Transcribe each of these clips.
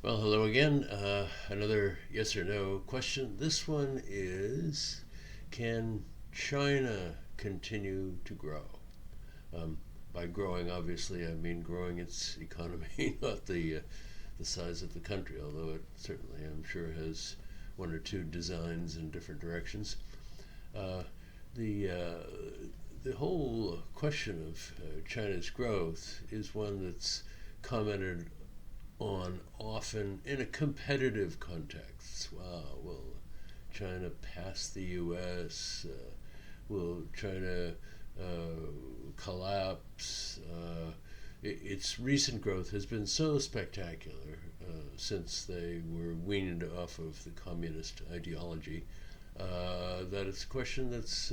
Well, hello again. Another yes or no question. This one is, can China continue to grow? Um, by growing, obviously, I mean growing its economy, not the size of the country, although it certainly, I'm sure, has one or two designs in different directions. Uh, the the whole question of China's growth is one that's commented on often in a competitive context. Wow, will China pass the U.S.? Will China collapse? Its recent growth has been so spectacular since they were weaned off of the communist ideology that it's a question that's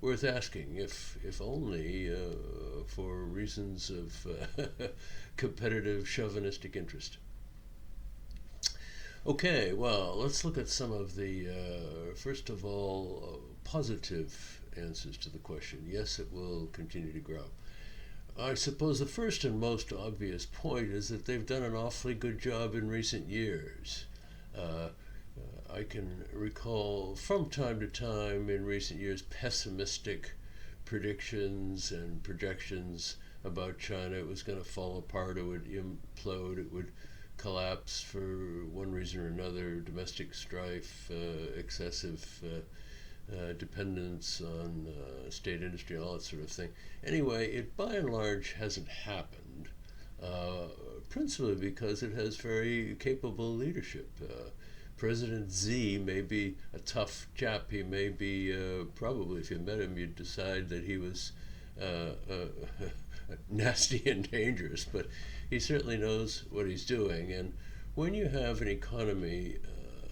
worth asking, if only for reasons of competitive chauvinistic interest. Okay, well, let's look at some of the, first of all, positive answers to the question. Yes, it will continue to grow. I suppose the first and most obvious point is that they've done an awfully good job in recent years. Uh, I can recall from time to time in recent years pessimistic predictions and projections about China. It was going to fall apart, it would implode, it would collapse for one reason or another, domestic strife, excessive dependence on state industry, all that sort of thing. Anyway, it by and large hasn't happened, uh, principally because it has very capable leadership. President Z may be a tough chap. He may be, probably, if you met him, you'd decide that he was nasty and dangerous, but he certainly knows what he's doing. And when you have an economy,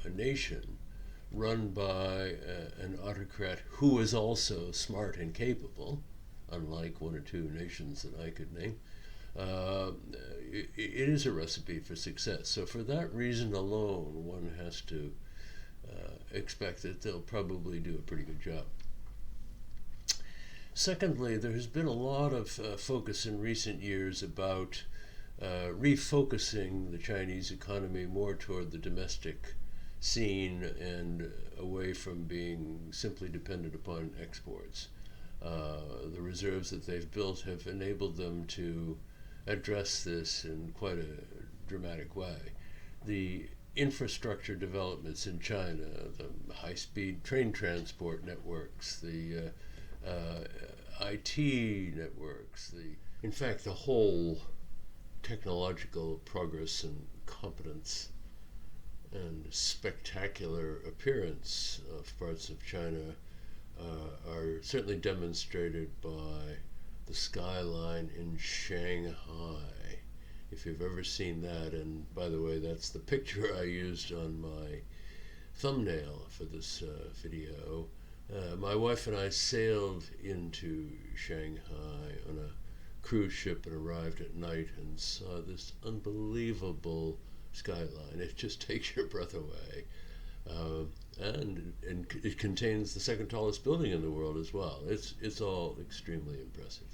a nation, run by an autocrat who is also smart and capable, unlike one or two nations that I could name, uh, it is a recipe for success. So, for that reason alone, one has to expect that they'll probably do a pretty good job. Secondly, there has been a lot of focus in recent years about refocusing the Chinese economy more toward the domestic scene and away from being simply dependent upon exports. The reserves that they've built have enabled them to address this in quite a dramatic way. The infrastructure developments in China, the high speed train transport networks, the IT networks, in fact, the whole technological progress and competence and spectacular appearance of parts of China are certainly demonstrated by the skyline in Shanghai. If you've ever seen that, and by the way, that's the picture I used on my thumbnail for this video. My wife and I sailed into Shanghai on a cruise ship and arrived at night and saw this unbelievable skyline. It just takes your breath away. And it contains the second tallest building in the world as well. It's all extremely impressive.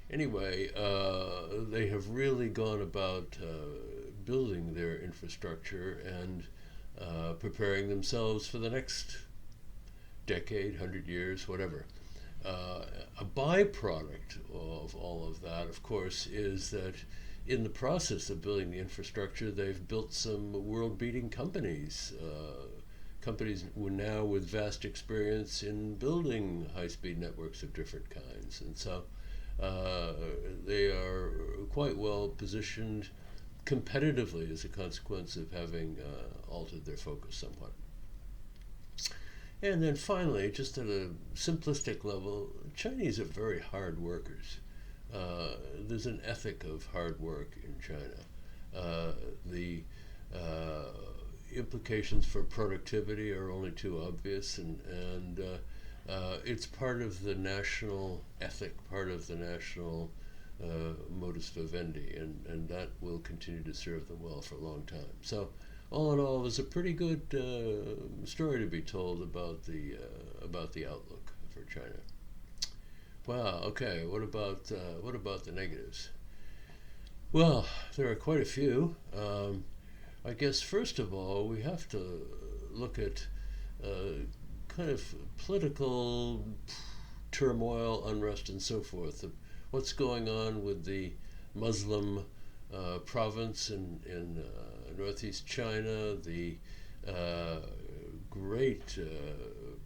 Anyway, they have really gone about building their infrastructure and preparing themselves for the next decade, 100 years, whatever. A byproduct of all of that, of course, is that in the process of building the infrastructure, they've built some world beating companies. Companies now with vast experience in building high speed networks of different kinds. And so they are quite well positioned competitively as a consequence of having altered their focus somewhat. And then finally, just at a simplistic level, Chinese are very hard workers. There's an ethic of hard work in China. The implications for productivity are only too obvious, and it's part of the national ethic, part of the national modus vivendi, and that will continue to serve them well for a long time. So, all in all, there's a pretty good story to be told about the outlook for China. Wow. Okay. What about the negatives? Well, there are quite a few. I guess first of all we have to look at kind of political turmoil, unrest, and so forth. What's going on with the Muslim province in northeast China, the great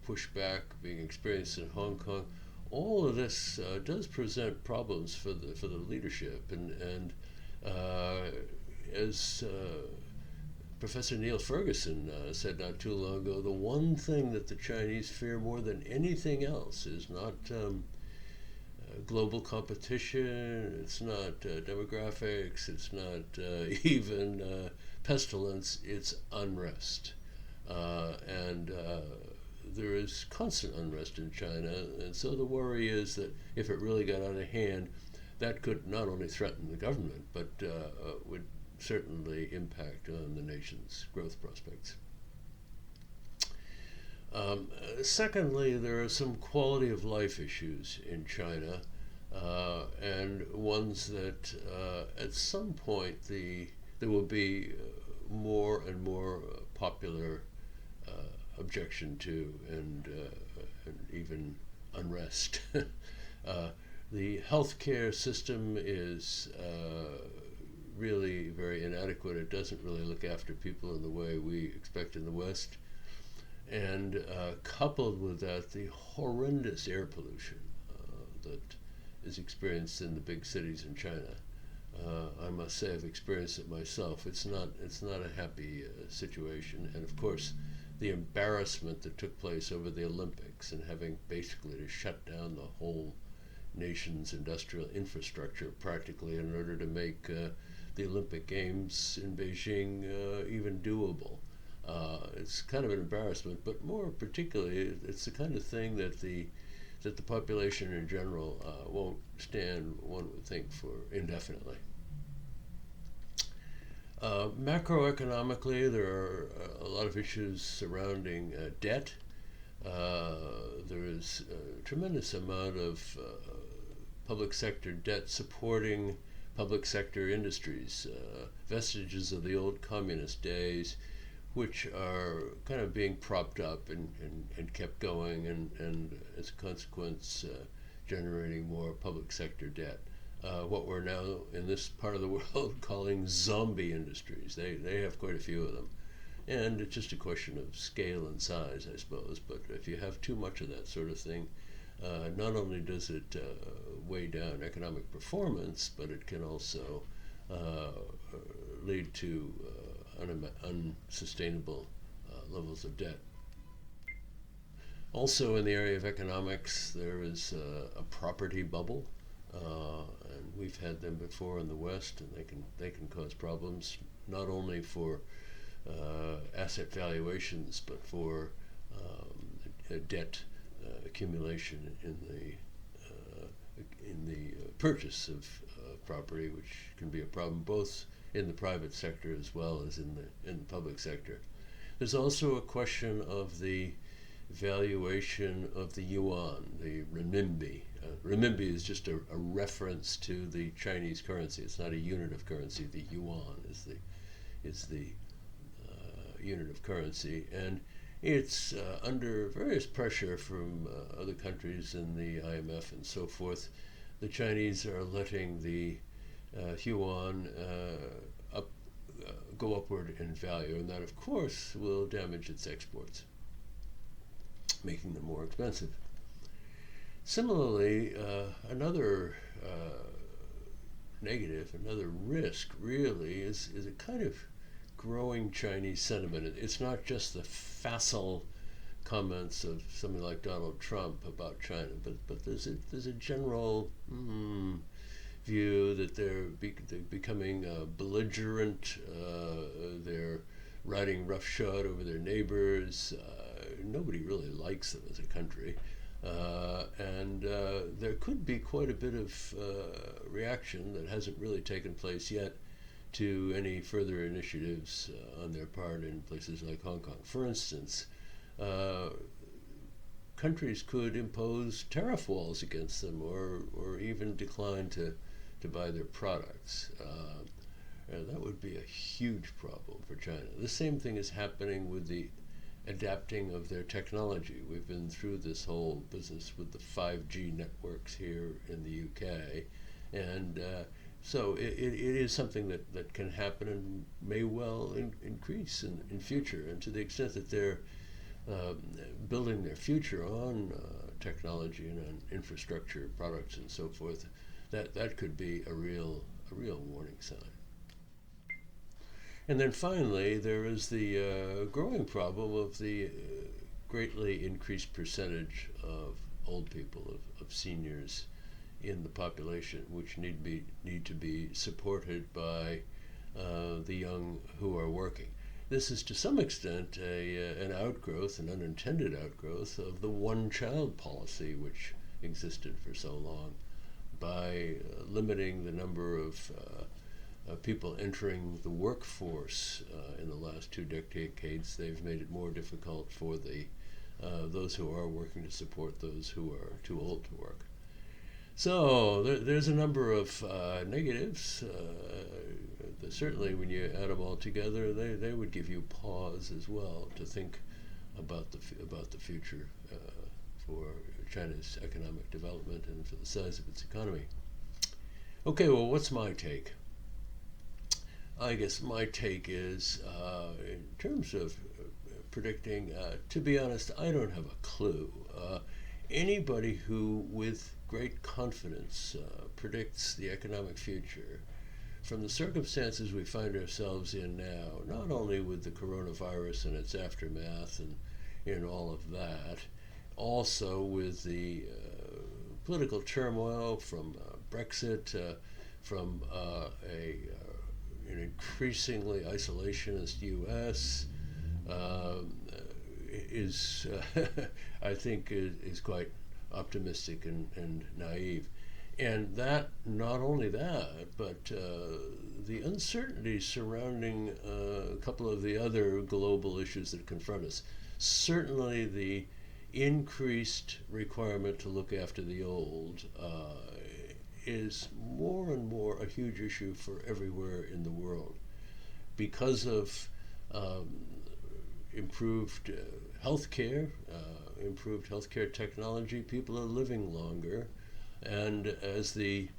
pushback being experienced in Hong Kong. All of this does present problems for the leadership, and as Professor Neil Ferguson said not too long ago, the one thing that the Chinese fear more than anything else is not global competition, it's not demographics, it's not even pestilence, it's unrest. And there is constant unrest in China, and so the worry is that if it really got out of hand, that could not only threaten the government, but would certainly impact on the nation's growth prospects. Secondly, there are some quality of life issues in China, and ones that at some point there will be more and more popular objection to, and even unrest. The healthcare system is really very inadequate. It doesn't really look after people in the way we expect in the West. And coupled with that, the horrendous air pollution that is experienced in the big cities in China. I must say I've experienced it myself. It's not a happy situation. And of course, the embarrassment that took place over the Olympics and having basically to shut down the whole nation's industrial infrastructure practically in order to make the Olympic Games in Beijing even doable. It's kind of an embarrassment, but more particularly, it's the kind of thing that the population in general won't stand, one would think, for indefinitely. Macroeconomically, there are a lot of issues surrounding debt. There is a tremendous amount of public sector debt supporting public sector industries, vestiges of the old communist days, which are kind of being propped up and kept going, and as a consequence generating more public sector debt. What we're now in this part of the world calling zombie industries. They have quite a few of them. And it's just a question of scale and size, I suppose. But if you have too much of that sort of thing, not only does it weigh down economic performance, but it can also lead to unsustainable levels of debt. Also, in the area of economics, there is a property bubble, and we've had them before in the West, and they can cause problems not only for asset valuations, but for debt accumulation in the purchase of property, which can be a problem both in the private sector as well as in the public sector. There's also a question of the valuation of the yuan, the renminbi. Renminbi is just a reference to the Chinese currency. It's not a unit of currency. The yuan is the unit of currency, and it's under various pressure from other countries in the IMF and so forth. The Chinese are letting the yuan go upward in value, and that of course will damage its exports, making them more expensive. Similarly, another negative, another risk really is a kind of growing Chinese sentiment. It's not just the facile comments of somebody like Donald Trump about China, but there's a general view that they're becoming belligerent. They're riding roughshod over their neighbors. Nobody really likes them as a country. And there could be quite a bit of reaction that hasn't really taken place yet to any further initiatives on their part in places like Hong Kong. For instance, countries could impose tariff walls against them, or even decline to buy their products. that would be a huge problem for China. The same thing is happening with the adapting of their technology. We've been through this whole business with the 5G networks here in the UK, and so it is something that can happen and may well increase in future. And to the extent that they're building their future on technology and on infrastructure products and so forth, that could be a real warning sign. And then finally, there is the growing problem of the greatly increased percentage of old people, of seniors in the population, which need to be supported by the young who are working. This is to some extent an outgrowth, an unintended outgrowth of the one-child policy which existed for so long. By limiting the number of people entering the workforce in the last 2 decades, they've made it more difficult for those who are working to support those who are too old to work. So there's a number of negatives. Certainly, when you add them all together, they would give you pause as well to think about the future for China's economic development and for the size of its economy. Okay, well, what's my take? I guess my take is, in terms of predicting, to be honest, I don't have a clue. Anybody who, with great confidence, predicts the economic future, from the circumstances we find ourselves in now, not only with the coronavirus and its aftermath and all of that, also with the political turmoil from Brexit, from an increasingly isolationist U.S., is I think is quite optimistic and naive. And that, not only that, but the uncertainty surrounding a couple of the other global issues that confront us. Certainly the increased requirement to look after the old is more and more a huge issue for everywhere in the world. Because of improved healthcare, improved healthcare technology, people are living longer. And as the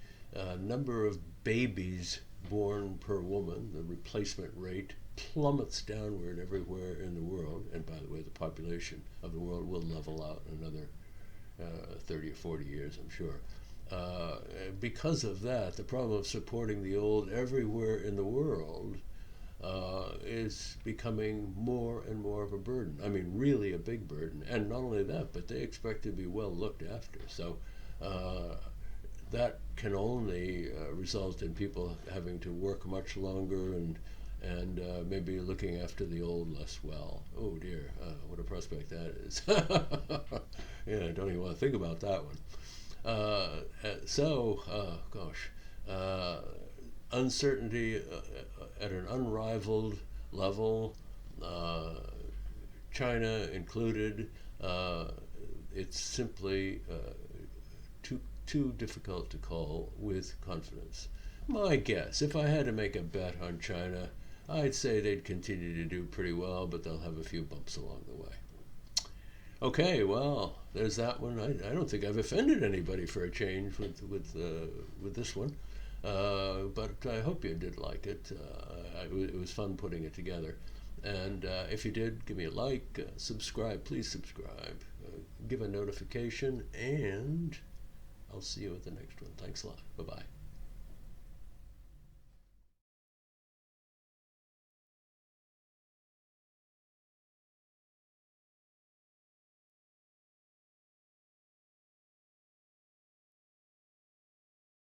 number of babies born per woman, the replacement rate plummets downward everywhere in the world, and by the way, the population of the world will level out in another 30 or 40 years, I'm sure. Because of that, the problem of supporting the old everywhere in the world is becoming more and more of a burden. I mean, really a big burden. And not only that, but they expect to be well looked after. So that can only result in people having to work much longer and maybe looking after the old less well. Oh dear, what a prospect that is. Yeah, I don't even want to think about that one. Uncertainty at an unrivaled level, China included. It's simply too difficult to call with confidence. My guess, if I had to make a bet on China, I'd say they'd continue to do pretty well, but they'll have a few bumps along the way. Okay, well, there's that one. I don't think I've offended anybody for a change with this one, but I hope you did like it. It was fun putting it together. And if you did, give me a like, subscribe, please subscribe, give a notification, and I'll see you at the next one. Thanks a lot. Bye-bye.